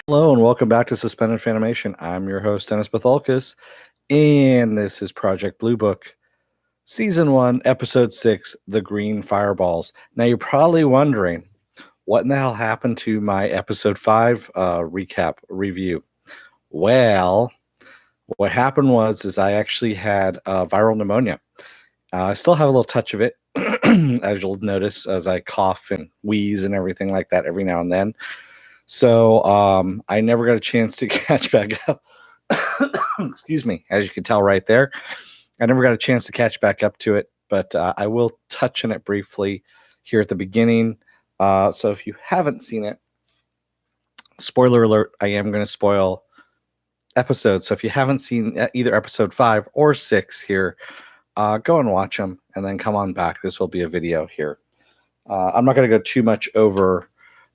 Hello and welcome back to Suspended Fanimation. I'm your host, Dennis Bethalkis, and this is Project Blue Book, Season 1, Episode 6, The Green Fireballs. Now, you're probably wondering, what in the hell happened to my Episode 5 recap review? Well, what happened was I actually had viral pneumonia. I still have a little touch of it, as you'll notice, as I cough and wheeze and everything like that every now and then. So I never got a chance to catch back up. Excuse me, as you can tell right there, I never got a chance to catch back up to it, but I will touch on it briefly here at the beginning. So if you haven't seen it, spoiler alert, I am going to spoil episodes. So if you haven't seen either episode 5 or 6 here, go and watch them and then come on back. This will be a video here. I'm not going to go too much over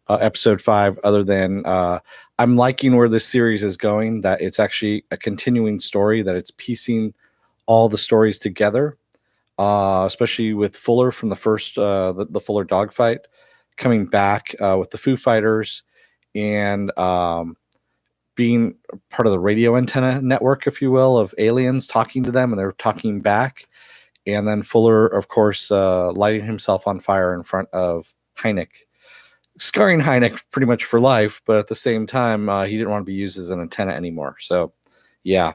episode 5 other than I'm liking where this series is going, that it's actually a continuing story, that it's piecing all the stories together, especially with Fuller from the first the Fuller dogfight coming back with the Foo Fighters and being part of the radio antenna network, if you will, of aliens talking to them and they're talking back. And then Fuller, of course, lighting himself on fire in front of Hynek, scarring Hynek pretty much for life, but at the same time, he didn't want to be used as an antenna anymore. So, yeah,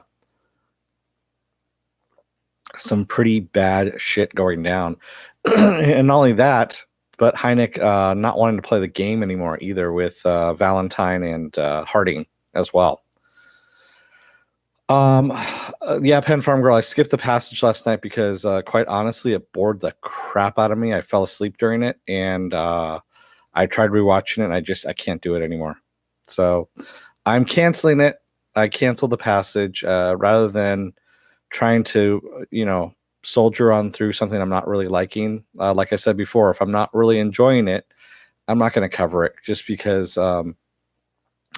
some pretty bad shit going down. And not only that, but Hynek not wanting to play the game anymore either, with Valentine and Harding as well. Yeah, Pen Farm Girl, I skipped the passage last night because quite honestly, it bored the crap out of me. I fell asleep during it, and I tried rewatching it, and I can't do it anymore. So I'm canceling it. I canceled the passage rather than trying to, soldier on through something I'm not really liking. Like I said before, if I'm not really enjoying it, I'm not going to cover it, just because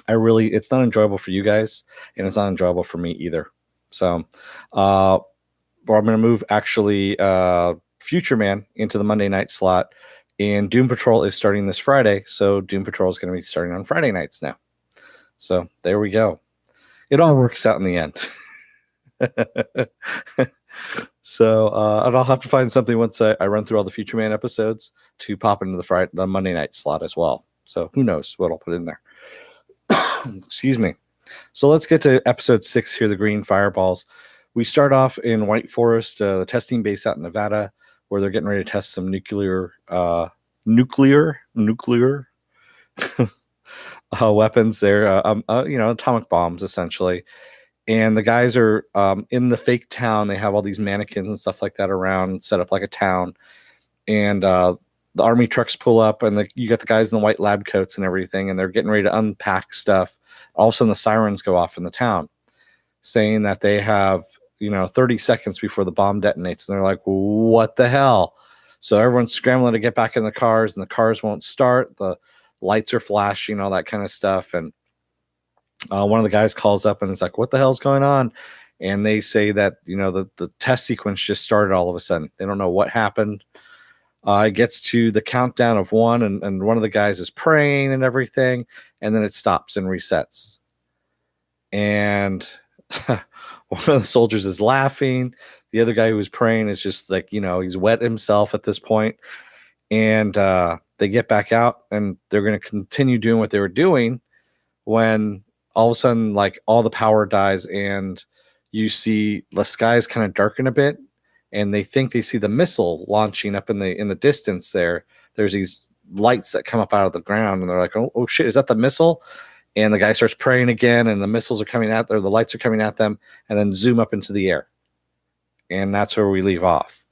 it's not enjoyable for you guys, and it's not enjoyable for me either. So, I'm going to move actually Future Man into the Monday night slot. And Doom Patrol is starting this Friday, so Doom Patrol is going to be starting on Friday nights now. So there we go. It all works out in the end. So, and I'll have to find something once I run through all the Future Man episodes to pop into the Monday night slot as well. So who knows what I'll put in there. Excuse me. So let's get to episode 6 here, The Green Fireballs. We start off in White Forest, the testing base out in Nevada, where they're getting ready to test some nuclear weapons there, atomic bombs, essentially. And the guys are in the fake town. They have all these mannequins and stuff like that around, set up like a town. And the army trucks pull up, and you got the guys in the white lab coats and everything, and they're getting ready to unpack stuff. All of a sudden, the sirens go off in the town, saying that they have 30 seconds before the bomb detonates. And they're like, what the hell? So everyone's scrambling to get back in the cars, and the cars won't start. The lights are flashing, all that kind of stuff. And one of the guys calls up and is like, what the hell's going on? And they say that, the test sequence just started all of a sudden. They don't know what happened. It gets to the countdown of 1, and one of the guys is praying and everything, and then it stops and resets. And one of the soldiers is laughing. The other guy who was praying is just like, he's wet himself at this point. And they get back out, and they're going to continue doing what they were doing, when all of a sudden, like, all the power dies, and you see the skies kind of darken a bit, and they think they see the missile launching up in the distance there. There's these lights that come up out of the ground, and they're like, oh shit, is that the missile? And the guy starts praying again, and the missiles are coming at them, the lights are coming at them, and then zoom up into the air. And that's where we leave off.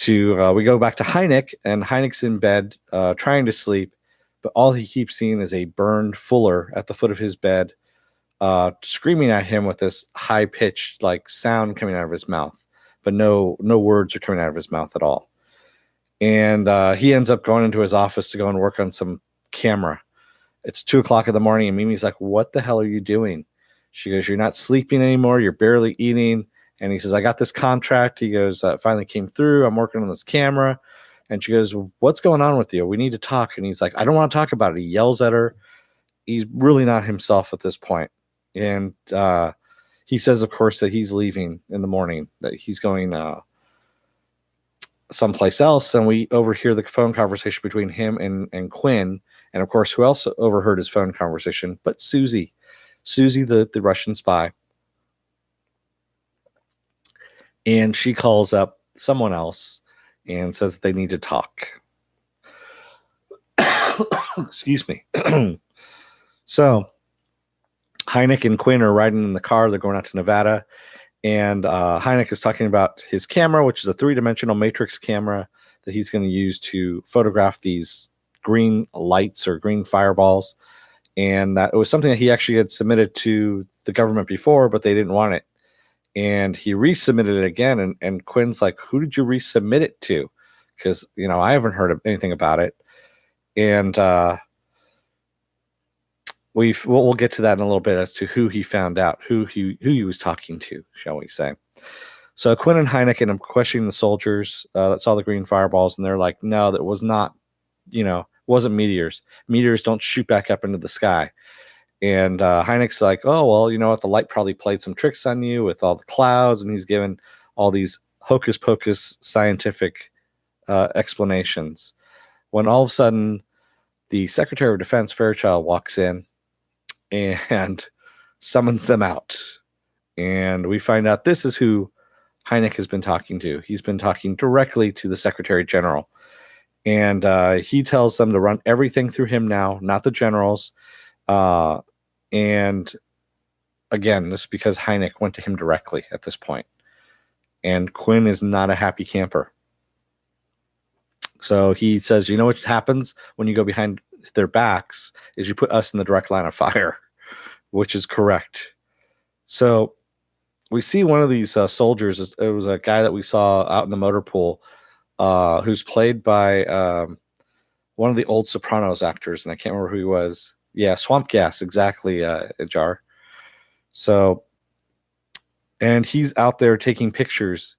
We go back to Hynek, and Hynek's in bed trying to sleep, but all he keeps seeing is a burned Fuller at the foot of his bed, screaming at him with this high-pitched like sound coming out of his mouth, but no words are coming out of his mouth at all. And he ends up going into his office to go and work on some camera. It's 2:00 in the morning, and Mimi's like, what the hell are you doing? She goes, you're not sleeping anymore. You're barely eating. And he says, I got this contract. He goes, it finally came through. I'm working on this camera. And she goes, what's going on with you? We need to talk. And he's like, I don't want to talk about it. He yells at her. he's really not himself at this point. And he says, of course, that he's leaving in the morning, that he's going someplace else. And we overhear the phone conversation between him and Quinn. And of course, who else overheard his phone conversation but Susie? Susie, the Russian spy. And she calls up someone else and says that they need to talk. Excuse me. So Hynek and Quinn are riding in the car. They're going out to Nevada. And Hynek is talking about his camera, which is a 3-dimensional matrix camera that he's going to use to photograph these green lights or green fireballs. And that it was something that he actually had submitted to the government before, but they didn't want it. And he resubmitted it again. And Quinn's like, who did you resubmit it to? Because, I haven't heard of anything about it. And we'll get to that in a little bit as to who he found out, who he was talking to, shall we say. So Quinn and Hynek end up questioning the soldiers that saw the green fireballs, and they're like, no, that was not, wasn't meteors. Meteors don't shoot back up into the sky. And Hynek's like, oh, well, you know what? The light probably played some tricks on you with all the clouds, and he's given all these hocus pocus scientific explanations. When all of a sudden, the Secretary of Defense, Fairchild, walks in and summons them out. And we find out this is who Hynek has been talking to. He's been talking directly to the Secretary General. And he tells them to run everything through him now, not the generals. And again, this is because Hynek went to him directly at this point. And Quinn is not a happy camper. So he says, you know what happens when you go behind their backs is you put us in the direct line of fire, which is correct. So we see one of these soldiers. It was a guy that we saw out in the motor pool who's played by one of the old Sopranos actors, and I can't remember who he was. Yeah, Swamp Gas, exactly, Jar. So, and he's out there taking pictures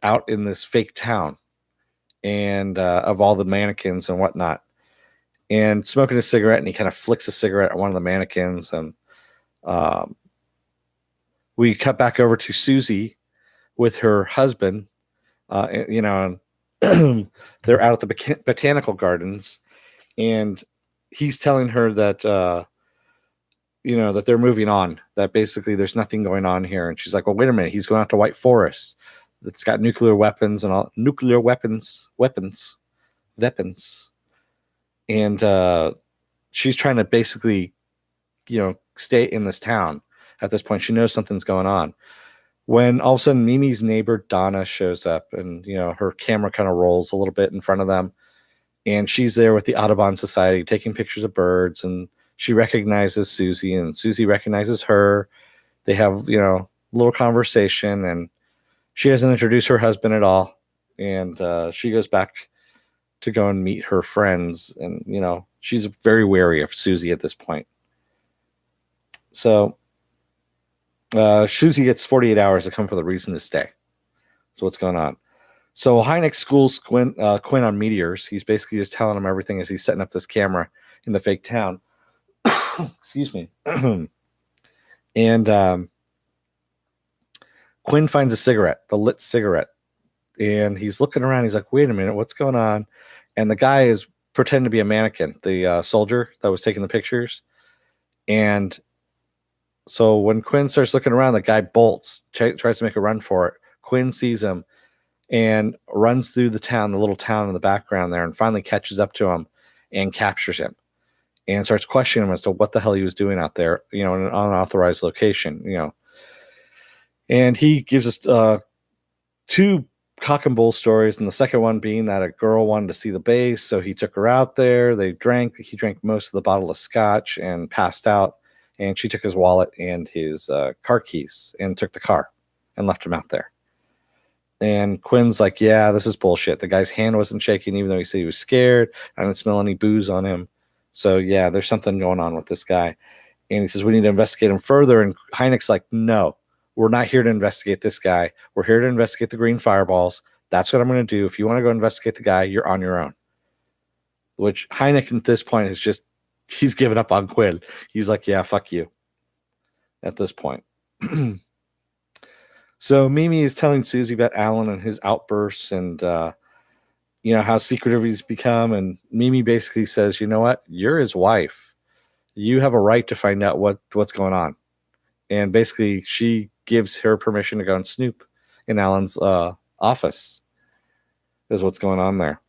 out in this fake town and of all the mannequins and whatnot, and smoking a cigarette, and he kind of flicks a cigarette at one of the mannequins, and we cut back over to Susie with her husband, and they're out at the botanical gardens, and he's telling her that, that they're moving on, that basically there's nothing going on here. And she's like, well, wait a minute. He's going out to White Forest. It's got nuclear weapons and all nuclear weapons. And she's trying to basically, stay in this town at this point. She knows something's going on. When all of a sudden Mimi's neighbor Donna shows up, and, her camera kind of rolls a little bit in front of them. And she's there with the Audubon Society taking pictures of birds, and she recognizes Susie, and Susie recognizes her. They have, a little conversation, and she doesn't introduce her husband at all. And she goes back to go and meet her friends. And, she's very wary of Susie at this point. So Susie gets 48 hours to come up with a reason to stay. So what's going on? So Hynek schools Quinn on meteors. He's basically just telling him everything as he's setting up this camera in the fake town. Excuse me. And Quinn finds a cigarette, the lit cigarette. And he's looking around. He's like, wait a minute, what's going on? And the guy is pretending to be a mannequin, the soldier that was taking the pictures. And so when Quinn starts looking around, the guy bolts, tries to make a run for it. Quinn sees him and runs through the town, the little town in the background there, and finally catches up to him and captures him and starts questioning him as to what the hell he was doing out there, in an unauthorized location, And he gives us 2 cock and bull stories, and the second one being that a girl wanted to see the base, so he took her out there. He drank most of the bottle of scotch and passed out, and she took his wallet and his car keys and took the car and left him out there. And Quinn's like, yeah, this is bullshit. The guy's hand wasn't shaking, even though he said he was scared. I didn't smell any booze on him. So, yeah, there's something going on with this guy. And he says, we need to investigate him further. And Hynek's like, no, we're not here to investigate this guy. We're here to investigate the green fireballs. That's what I'm going to do. If you want to go investigate the guy, you're on your own. Which Hynek at this point is just he's given up on Quinn. He's like, yeah, fuck you at this point. So Mimi is telling Susie about Alan and his outbursts and, how secretive he's become. And Mimi basically says, you know what? You're his wife. You have a right to find out what's going on. And basically, she gives her permission to go and snoop in Alan's office, is what's going on there.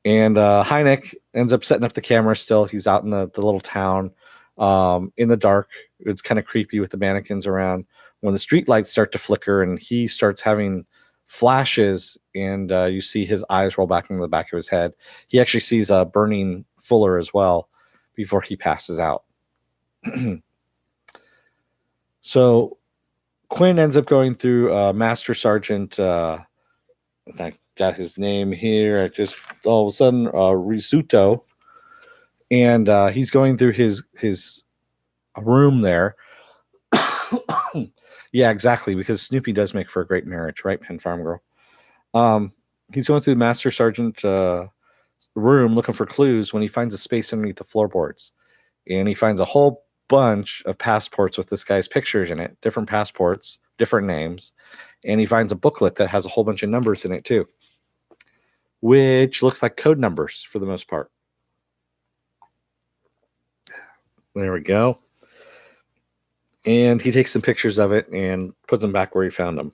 And Hynek ends up setting up the camera still. He's out in the little town in the dark. It's kind of creepy with the mannequins around. When the street lights start to flicker and he starts having flashes and you see his eyes roll back into the back of his head, he actually sees a burning Fuller as well before he passes out. So Quinn ends up going through Master Sergeant, I got his name here, I just all of a sudden, Risuto, and he's going through his room there. Yeah, exactly, because Snoopy does make for a great marriage, right, Pen Farm Girl? He's going through the Master Sergeant room looking for clues when he finds a space underneath the floorboards. And he finds a whole bunch of passports with this guy's pictures in it, different passports, different names. And he finds a booklet that has a whole bunch of numbers in it too, which looks like code numbers for the most part. There we go. And he takes some pictures of it and puts them back where he found them.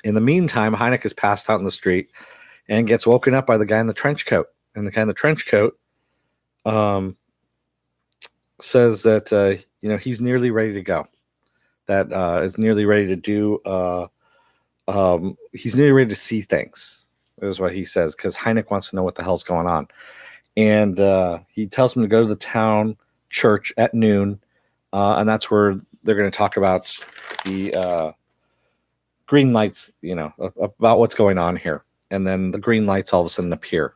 In the meantime, Hynek is passed out in the street and gets woken up by the guy in the trench coat. And the guy in the trench coat says that he's nearly ready to go. That is nearly ready to do. He's nearly ready to see things. Is what he says, because Hynek wants to know what the hell's going on. And he tells him to go to the town church at noon. And that's where they're going to talk about the green lights, about what's going on here. And then the green lights all of a sudden appear.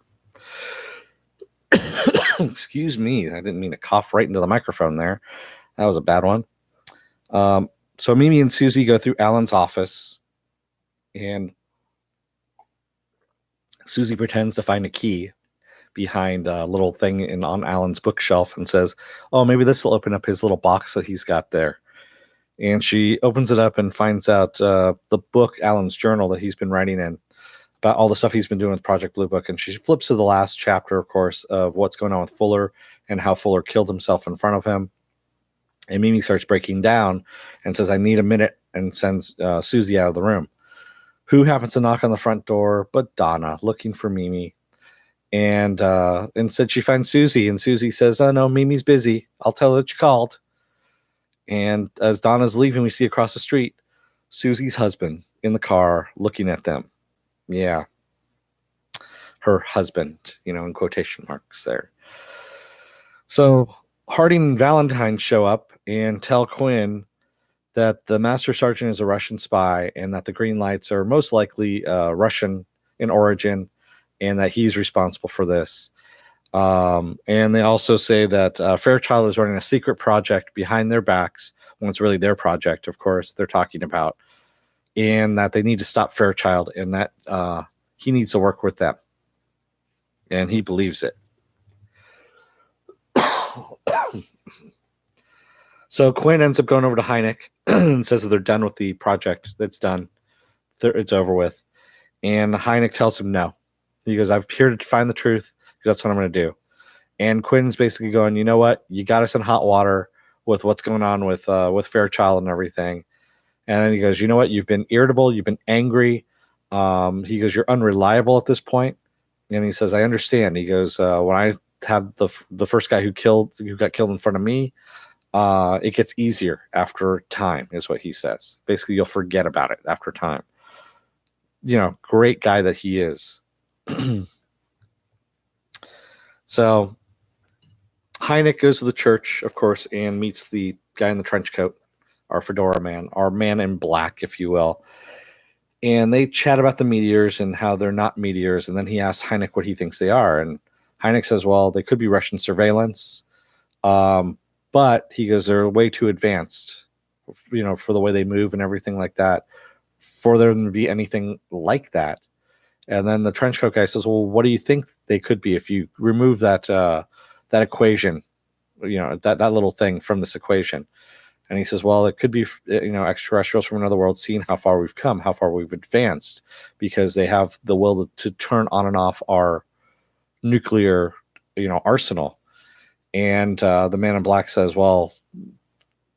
Excuse me. I didn't mean to cough right into the microphone there. That was a bad one. So Mimi and Susie go through Alan's office. And Susie pretends to find a key behind a little thing on Alan's bookshelf and says, oh, maybe this will open up his little box that he's got there. And she opens it up and finds out the book, Alan's journal that he's been writing in about all the stuff he's been doing with Project Blue Book. And she flips to the last chapter, of course, of what's going on with Fuller and how Fuller killed himself in front of him. And Mimi starts breaking down and says, I need a minute, and sends Susie out of the room. Who happens to knock on the front door but Donna, looking for Mimi. And said she finds Susie, and Susie says, oh no, Mimi's busy. I'll tell her that you called. And as Donna's leaving, we see across the street Susie's husband in the car looking at them. Yeah. Her husband, in quotation marks there. So Harding and Valentine show up and tell Quinn that the Master Sergeant is a Russian spy and that the green lights are most likely Russian in origin, and that he's responsible for this. And they also say that Fairchild is running a secret project behind their backs, when it's really their project, of course, they're talking about, and that they need to stop Fairchild, and that he needs to work with them. And he believes it. So Quinn ends up going over to Hynek and says that they're done with the project. That's done. It's over with. And Hynek tells him no. He goes, I've here to find the truth. That's what I'm going to do. And Quinn's basically going, you know what? You got us in hot water with what's going on with Fairchild and everything. And then he goes, you know what? You've been irritable. You've been angry. He goes, you're unreliable at this point. And he says, I understand. He goes, when I had the first guy who got killed in front of me, it gets easier after time, is what he says. Basically, you'll forget about it after time. Great guy that he is. So Hynek goes to the church, of course, and meets the guy in the trench coat, our fedora man, our man in black, if you will. And they chat about the meteors and how they're not meteors. And then he asks Hynek what he thinks they are. And Hynek says, well, they could be Russian surveillance. But he goes, they're way too advanced, for the way they move and everything like that, for there to be anything like that. And then the trench coat guy says, well, what do you think they could be if you remove that equation that little thing from this equation. And he says, well, it could be, extraterrestrials from another world seeing how far we've come, how far we've advanced, because they have the will to turn on and off our nuclear, arsenal. And the man in black says, well,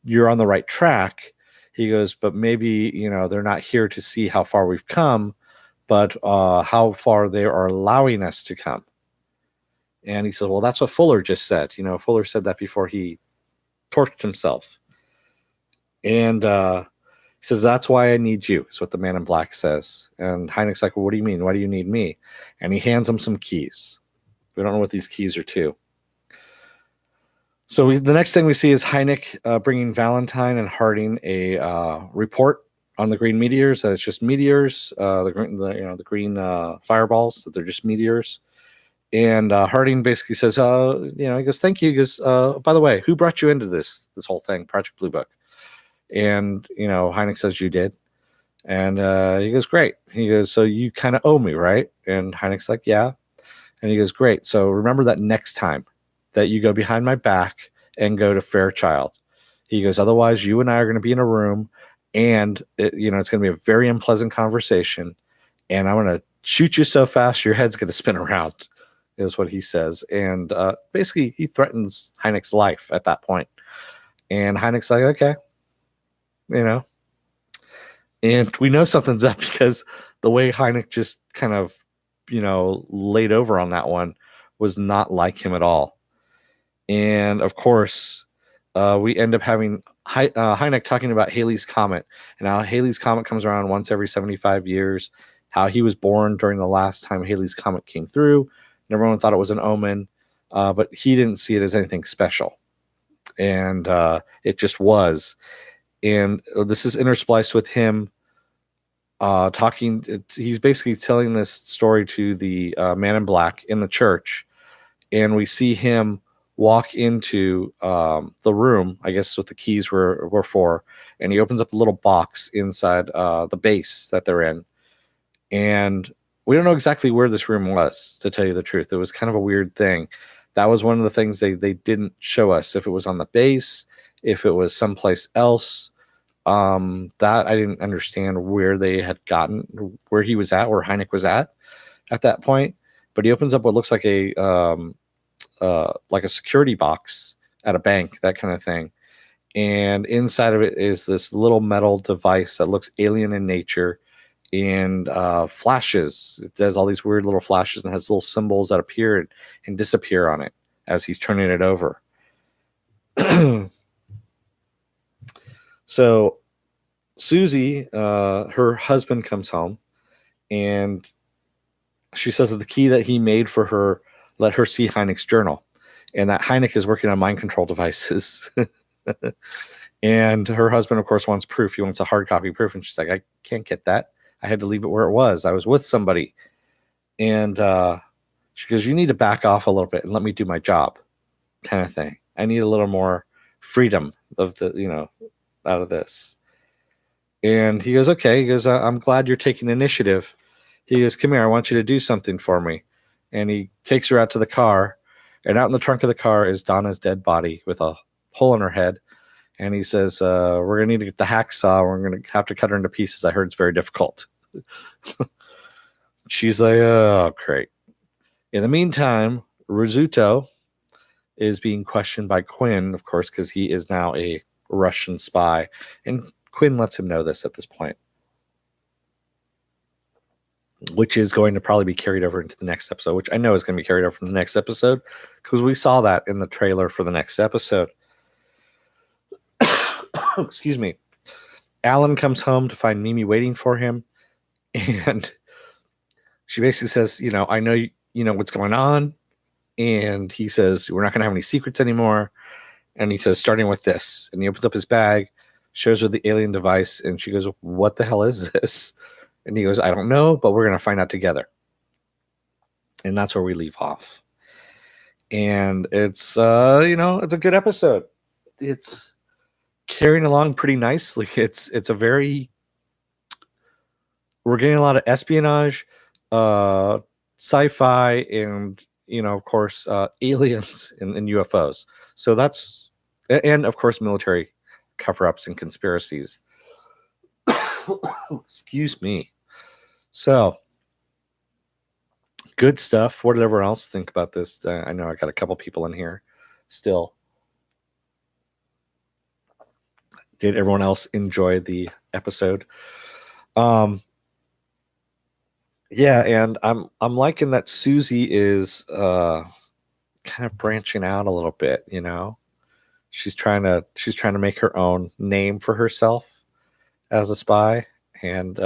you're on the right track. He goes, but maybe, they're not here to see how far we've come, but how far they are allowing us to come. And he says, well, that's what Fuller just said. Fuller said that before he torched himself. And he says, that's why I need you, is what the man in black says. And Hynek's like, well, what do you mean? Why do you need me? And he hands him some keys. We don't know what these keys are to. So the next thing we see is Hynek bringing Valentine and Harding a report on the green meteors, that it's just meteors, the green fireballs, that they're just meteors. And Harding basically says, he goes, thank you. He goes, by the way, who brought you into this whole thing, Project Blue Book? And, Hynek says, you did. And he goes, great. He goes, so you kind of owe me, right? And Hynek's like, yeah. And he goes, great. So remember that next time that you go behind my back and go to Fairchild. He goes, otherwise you and I are going to be in a room, and it's going to be a very unpleasant conversation, and I'm going to shoot you so fast your head's going to spin around, is what he says. And basically he threatens Hynek's life at that point. And Hynek's like, okay, and we know something's up, because the way Hynek just kind of, laid over on that one was not like him at all. And of course, we end up having Hynek talking about Halley's Comet, and how Halley's Comet comes around once every 75 years, how he was born during the last time Halley's Comet came through, and everyone thought it was an omen, but he didn't see it as anything special. And it just was. And this is interspliced with him talking. He's basically telling this story to the man in black in the church, and we see him walk into the room, I guess what the keys were for, and he opens up a little box inside the base that they're in. And we don't know exactly where this room was, to tell you the truth. It was kind of a weird thing. That was one of the things they didn't show us, if it was on the base, if it was someplace else. That I didn't understand where they had gotten, where he was at, where Hynek was at that point. But he opens up what looks like a security box at a bank, that kind of thing. And inside of it is this little metal device that looks alien in nature, and flashes. It does all these weird little flashes and has little symbols that appear and disappear on it as he's turning it over. So Susie, her husband, comes home, and she says that the key that he made for her let her see Hynek's journal, and that Hynek is working on mind control devices. And her husband, of course, wants proof. He wants a hard copy proof, and she's like, I can't get that. I had to leave it where it was. I was with somebody. And she goes, you need to back off a little bit and let me do my job, kind of thing. I need a little more freedom of out of this. And he goes, okay. He goes, I'm glad you're taking initiative. He goes, come here, I want you to do something for me. And he takes her out to the car, and out in the trunk of the car is Donna's dead body with a hole in her head. And he says, we're going to need to get the hacksaw. We're going to have to cut her into pieces. I heard it's very difficult. She's like, oh, great. In the meantime, Rizzuto is being questioned by Quinn, of course, because he is now a Russian spy. And Quinn lets him know this at this point, which is going to probably be carried over into the next episode, which I know is going to be carried over from the next episode, because we saw that in the trailer for the next episode. Excuse me. Alan comes home to find Mimi waiting for him, and she basically says, I know you know what's going on. And he says, we're not going to have any secrets anymore. And he says, starting with this. And he opens up his bag, shows her the alien device, and she goes, what the hell is this? And he goes, I don't know, but we're going to find out together. And that's where we leave off. And it's, it's a good episode. It's carrying along pretty nicely. It's a very, we're getting a lot of espionage, sci-fi, and of course, aliens and UFOs. So that's, and of course, military cover-ups and conspiracies. Excuse me. So good stuff. What did everyone else think about this? I know I got a couple people in here still. Did everyone else enjoy the episode? Yeah, and I'm liking that Susie is kind of branching out a little bit, She's trying to make her own name for herself as a spy. And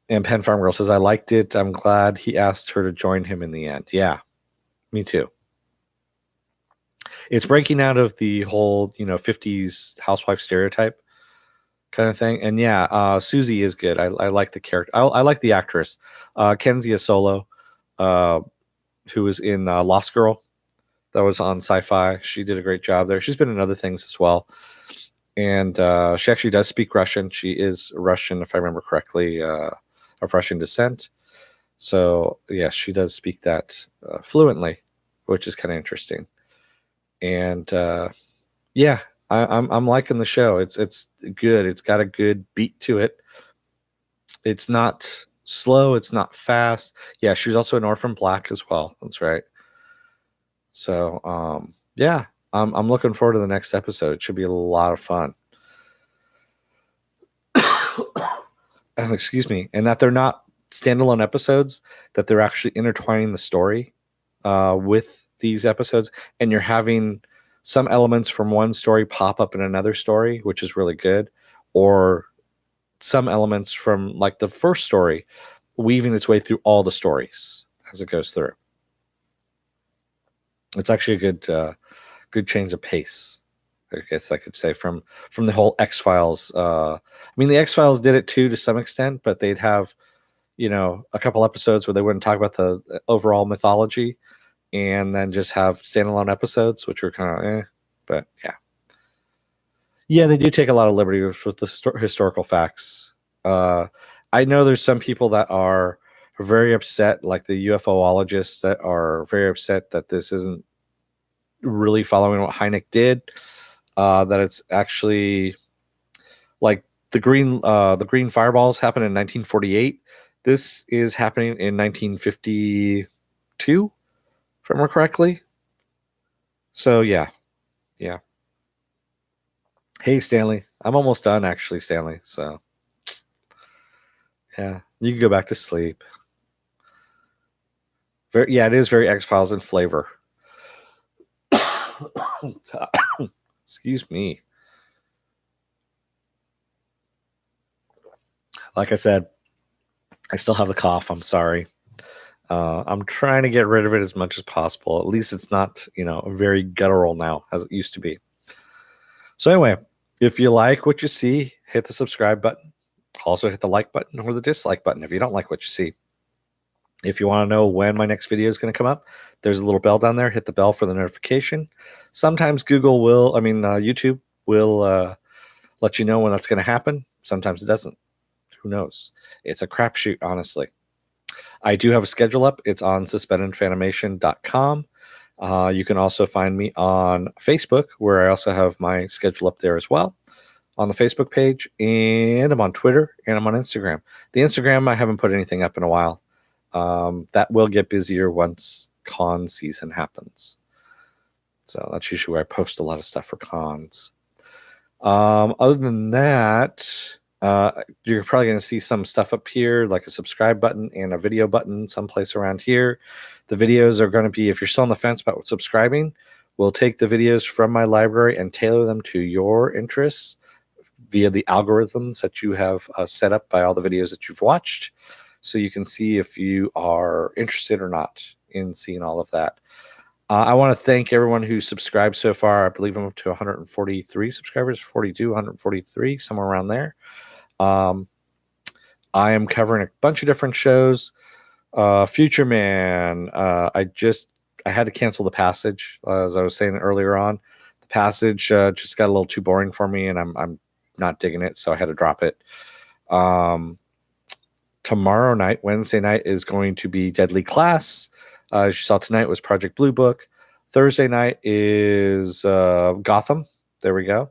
Pen Farm Girl says, I liked it. I'm glad he asked her to join him in the end. Yeah, me too. It's breaking out of the whole, 50s housewife stereotype kind of thing. And yeah, Susie is good. I like the character. I like the actress, Kenzia Solo, who was in Lost Girl. That was on Sci-Fi. She did a great job there. She's been in other things as well. And she actually does speak Russian. She is Russian, if I remember correctly, of Russian descent. So yes, she does speak that fluently, which is kind of interesting. And yeah, I'm liking the show. It's good. It's got a good beat to it. It's not slow. It's not fast. Yeah, she was also in Orphan Black as well. That's right. So yeah, I'm looking forward to the next episode. It should be a lot of fun. Excuse me. And that they're not standalone episodes, that they're actually intertwining the story with these episodes, and you're having some elements from one story pop up in another story, which is really good, or some elements from like the first story weaving its way through all the stories as it goes through. It's actually a good change of pace, I guess I could say, from the whole X-Files. I mean, the X-Files did it too to some extent, but they'd have, a couple episodes where they wouldn't talk about the overall mythology, and then just have standalone episodes, which were kind of but yeah. Yeah, they do take a lot of liberty with the historical facts. I know there's some people that are very upset, like the UFOologists, that are very upset that this isn't really following what Hynek did. That it's actually like the green fireballs happened in 1948. This is happening in 1952, if I remember correctly. So yeah. Hey Stanley, I'm almost done actually, Stanley. So yeah, you can go back to sleep. Yeah, it is very X-Files in flavor. Excuse me. Like I said, I still have the cough. I'm sorry. I'm trying to get rid of it as much as possible. At least it's not, very guttural now as it used to be. So anyway, if you like what you see, hit the subscribe button. Also hit the like button or the dislike button if you don't like what you see. If you want to know when my next video is going to come up, there's a little bell down there. Hit the bell for the notification. Sometimes YouTube will let you know when that's going to happen. Sometimes it doesn't. Who knows? It's a crapshoot, honestly. I do have a schedule up. It's on suspendedfanimation.com. You can also find me on Facebook, where I also have my schedule up there as well, on the Facebook page. And I'm on Twitter, and I'm on Instagram. The Instagram, I haven't put anything up in a while. That will get busier once con season happens. So that's usually where I post a lot of stuff for cons. Other than that, you're probably going to see some stuff up here, like a subscribe button and a video button someplace around here. The videos are going to be, if you're still on the fence about subscribing, we'll take the videos from my library and tailor them to your interests via the algorithms that you have set up by all the videos that you've watched. So you can see if you are interested or not in seeing all of that. I want to thank everyone who subscribed so far. I believe I'm up to 143 subscribers, 42, 143, somewhere around there. I am covering a bunch of different shows. Future Man. I had to cancel The Passage, as I was saying earlier on. The Passage just got a little too boring for me, and I'm not digging it, so I had to drop it. Tomorrow night, Wednesday night, is going to be Deadly Class. As you saw tonight was Project Blue Book. Thursday night is Gotham. There we go.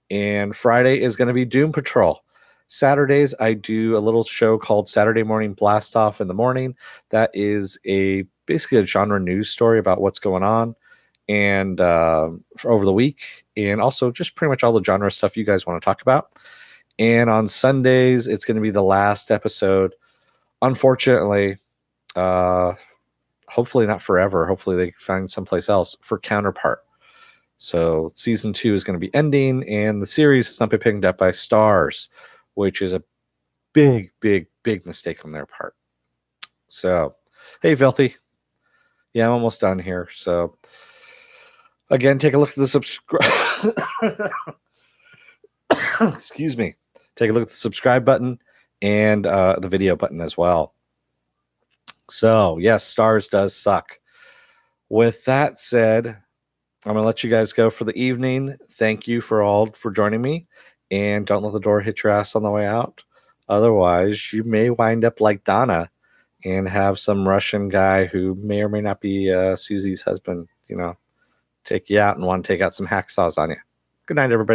And Friday is going to be Doom Patrol. Saturdays, I do a little show called Saturday Morning Blast Off in the morning. That is basically a genre news story about what's going on and for over the week, and also just pretty much all the genre stuff you guys want to talk about. And on Sundays, it's going to be the last episode. Unfortunately, hopefully not forever. Hopefully they find someplace else for Counterpart. So season 2 is going to be ending, and the series has not been picked up by Stars, which is a big, big, big mistake on their part. So, hey, Filthy. Yeah, I'm almost done here. So, again, take a look at the subscribe. Excuse me. Take a look at the subscribe button and the video button as well. So, yes, Stars does suck. With that said, I'm going to let you guys go for the evening. Thank you for joining me. And don't let the door hit your ass on the way out. Otherwise, you may wind up like Donna and have some Russian guy who may or may not be Susie's husband, take you out and want to take out some hacksaws on you. Good night, everybody.